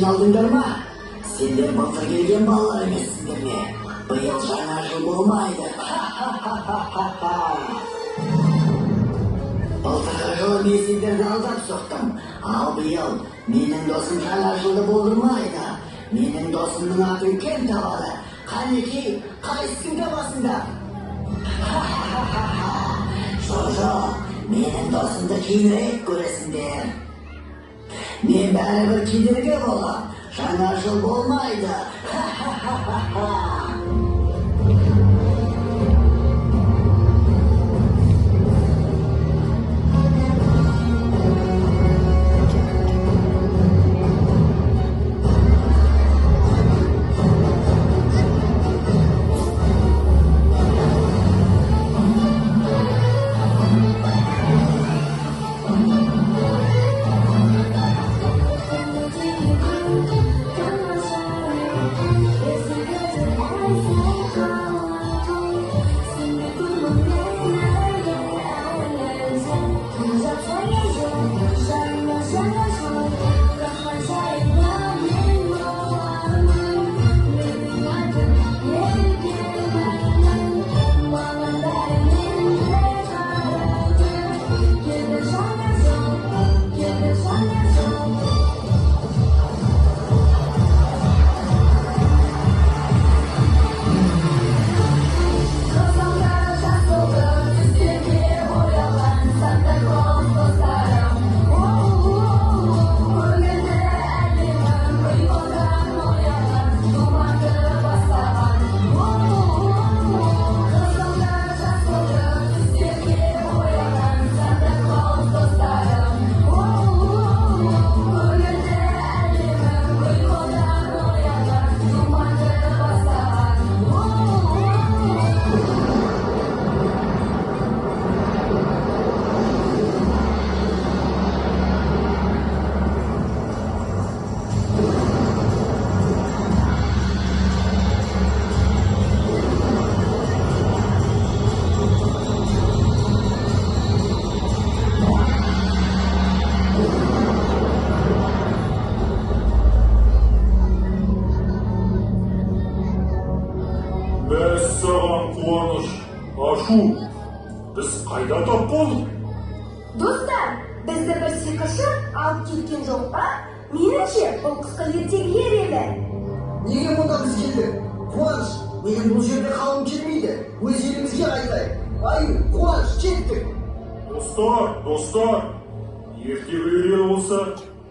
aldыңдар ма? Сендер былтыр келген балалар емессіңдер ме? Биыл жаңа жыл болмайды. Былтырғы жылы мен сендерді алдап соқтым. Ал биыл менің досым жаңа жылды болдырмайды. Менің досымның атын кем табады? Қанекей, қайсың табасыңдар? Жоқ, менің досымды кейінірек көресіңдер. Мен бәрібір кедергі болам. Жаңа жыл болмайды. Мәссаған қуаныш, ашу, біз қайда тап болдық? Достар, бізді бір сиқыршы алып кеткен жоқ па? Меніңше, бұл қысқы ертегілер еді. Неге мұнда біз келдік? Қуаныш, менің бұл жерде қалым келмейді. Өз елімізге қайтайық. Ай, Қуаныш, кеттік. Достар, ертегілер болса,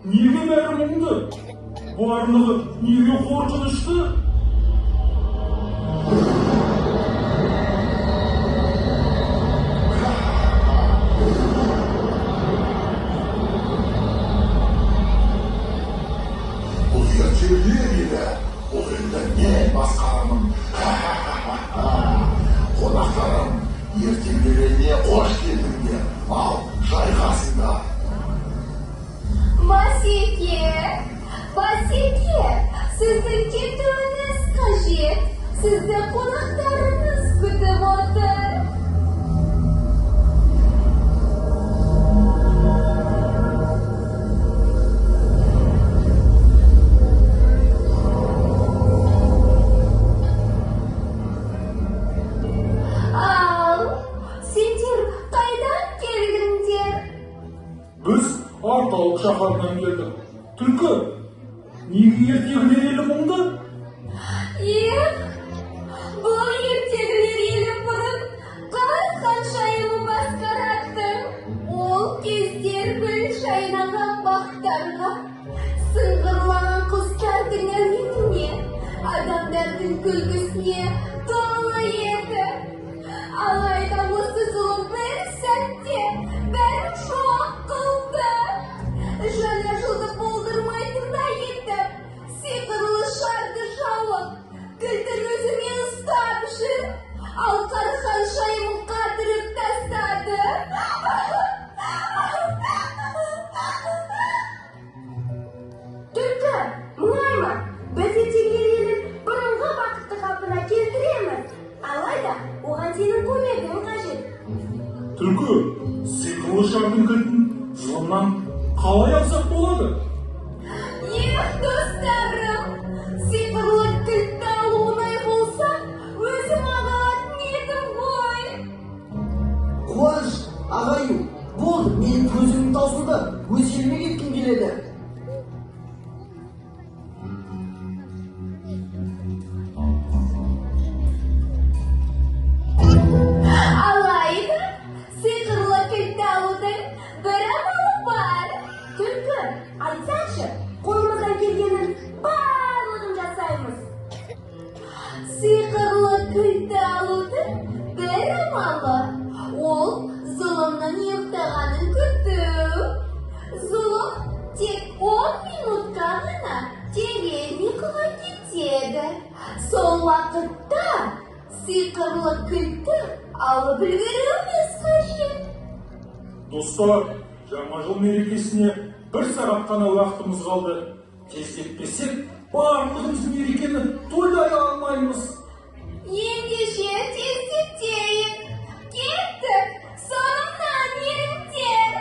неге бәрі мұңды? Барлығы неге қорқынышты? Бұл енді не басқарамын? Қонақтарым, ертеңдеріне қош келдіңдер. Ал, жайғасыңдар. Басеке, сіздің кетуіңіз қажет. Сізді қонақтарыңыз күтіп отыр. Біз Арталық шаһарынан келдік. Түлкі, неге ертегілер елі мұңды? Бұл ертегілер елі бұрын Қарт ханшайымы басқарады. Ол кездер гүл жайнаған бақтарға, сыңғырлаған құстардың әуеніне, адамдардың күлкісіне толы еді. Алайда осы зұлым бір сәтте бәрін жоқ қылды. Жаңа жылды болдырмайтындай етіп, сиқырлы шарды жауып, кілтін өзіме ұстап жүр. Ал Қарт ханшайымын қатырып тастады. Түлкі, мұңайма, біз ертегілер елін бұрынғы бақытты қалпына келтіреміз. Алайда оған сенің көмегің қажет. Түлкі, сиқырлы шардың кілтін жылымнан қалай алсақ болады? Достар! Ағайын, болды, менің көзім таусылды, өз еліме кеткім келеді. Алайда, сиқырлы кілтті алудың бір амалы бар. Түлкі, айтсаңшы, қолымыздан келгенін барлығын жасаймыз. Сиқырлы кілтті алудың бір амалы ол зұлымның ұйықтағанын күту. Зұлым тек 10 минутқа ғана терең ұйқыға кетеді. Сол уақытта сиқырлы кілтті алып үлгеруіміз қажет. Достар, жаңа жыл мерекесіне 1 сағат қана уақытымыз қалды. Тездетпесек, барлығымыз мерекені тойлай алмаймыз. Ендеше тездетейік. Кеттік, соңымнан еріңдер.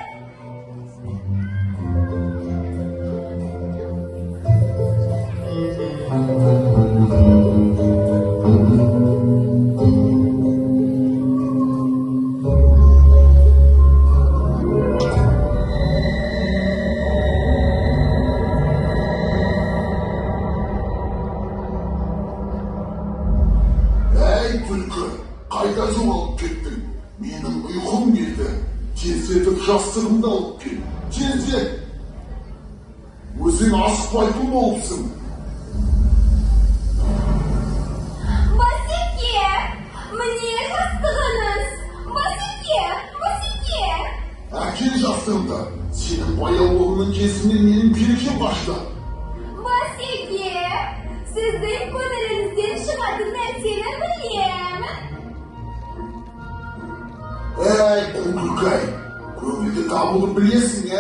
Ей түлкі, қайда жоғалып кеттің? Менің ұйқым келді. Тездетіп жастығымды алып кел. Тездет! Өзің асықпайтын болыпсың. Басеке, міне жастығыңыз. Басеке. Әкел жастығымды. Сенің баяулығының кесімінен менің берекем қашты. Басеке, сіздің көңіліңізден шығатын нәрсені білемін. Ей, күңкілкай, көңілді табуды білесің,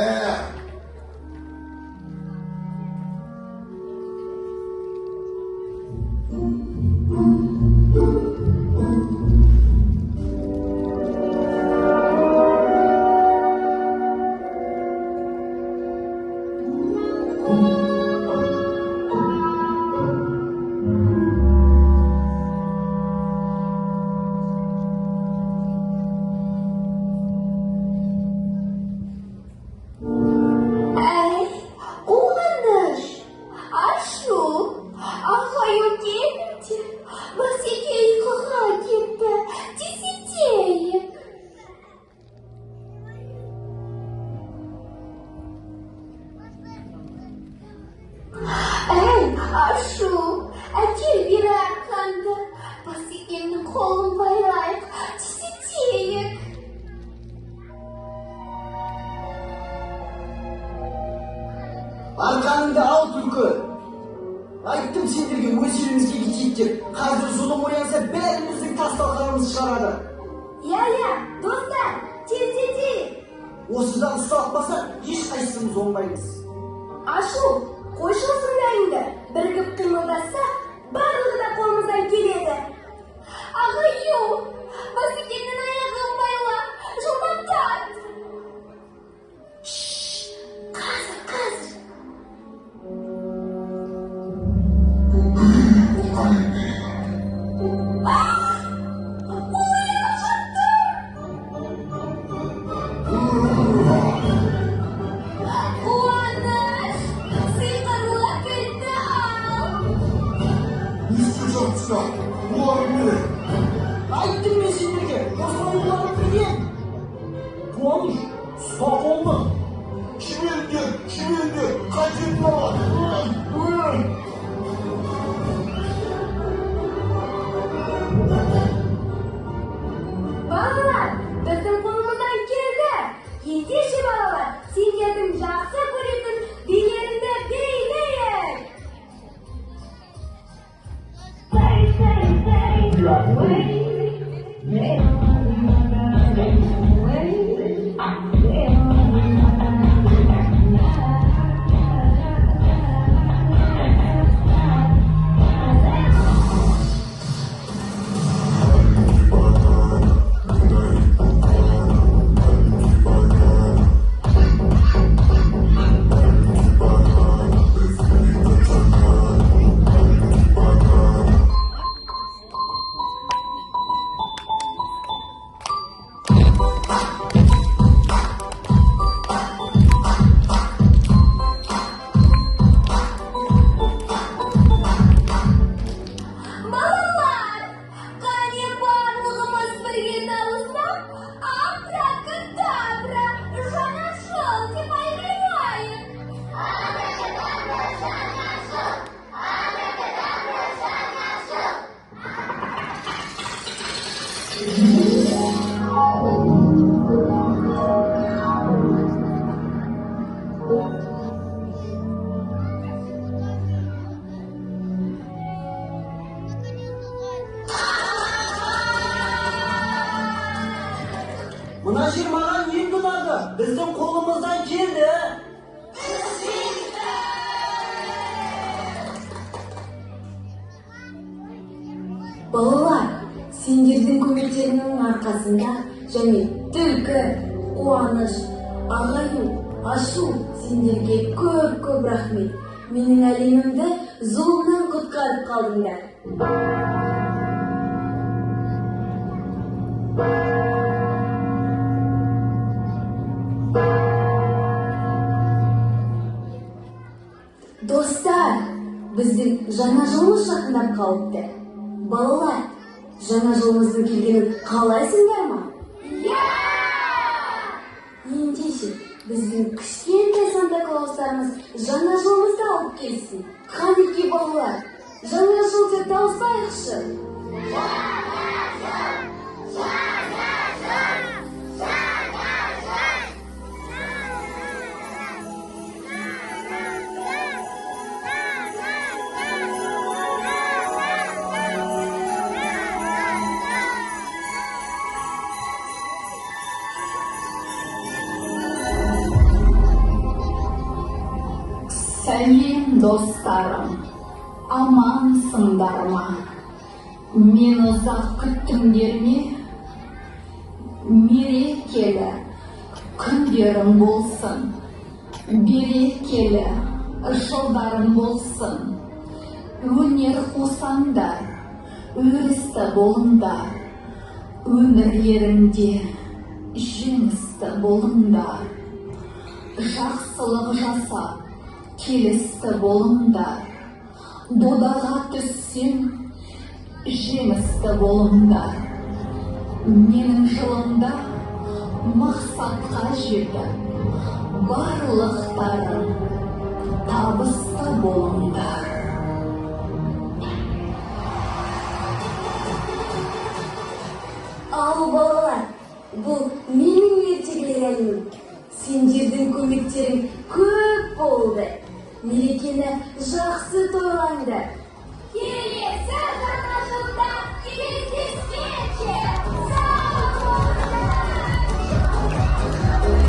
Әй, қуаныш, ашу, ағайын келіңдер. Басеке ұйқыға кетті, тездетейік. Әй, ашу, әкел бері арқанды. Басекемнің қолын байлайық, тездетейік. Арқаныңды ал, түлкі. Айттым сендерге өз елімізге кетейік деп. Қазір зұлым оянса бәріміздің тас-талқанымыз шығарады. Я, достар, тездетейік. Осыдан ұсталпаса ешқайсымыз оңбаймыз. Ашу, қойшы осындайыңды. Бірігіп қимылдаса, барлығы да қолымыздан келеді. Ағайын, Басекеннің аяғын байла, жылдамдат. Қазір. Қуаныш, сиқырлы кілтті ал. Не істеп жатсыздар? Бұларың не? Айттым мен сендерге, осылай оларың білген. Қуаныш, ұста қолды. Жіберіңдер, қайтетін болады. Балалар, біздің қолымыздан келді. Ендеше балалар, сендердің жақсы көретін билеріңді билейік. Мына жер маған енді ұнады. Біздің қолымыздан келді. Балалар, сендердің көмектеріңнің арқасында және түлкі, қуаныш, ағаю, ашу сендерге көп рахмет. Менің әлемімді зұлымнан құтқарып қалдыңдар. Достар, біздің жаңа жылымыз жақындап қалыпты. Балалар, жаңа жылымыздың келгенін қалайсыңдар ма? Ендеше, біздің кішкентай Санта-Клаустарымыз жаңа жылымызды алып келсін. Қанекей балалар, жаңа жыл деп дауыстайықшы. Сәлем достарым, амансыңдар ма? Мен ұзақ күттіңдер ме? Мерекелі күндерің болсын, берекелі жылдарың болсын. Өнер қусаңдар, өрісті болыңдар, өмірлеріңде жеңісті болыңдар. Жақсылық жасап, келісті болыңдар, додаға түссең, жеңісті болыңдар. Менің жылымда мақсатқа жетіп, барлықтарың табысты болыңдар. Ал балалар, бұл менің ертегілер әлемім. Сендердің көмектерің көп болды. Мерекені жақсы тойлаңдар.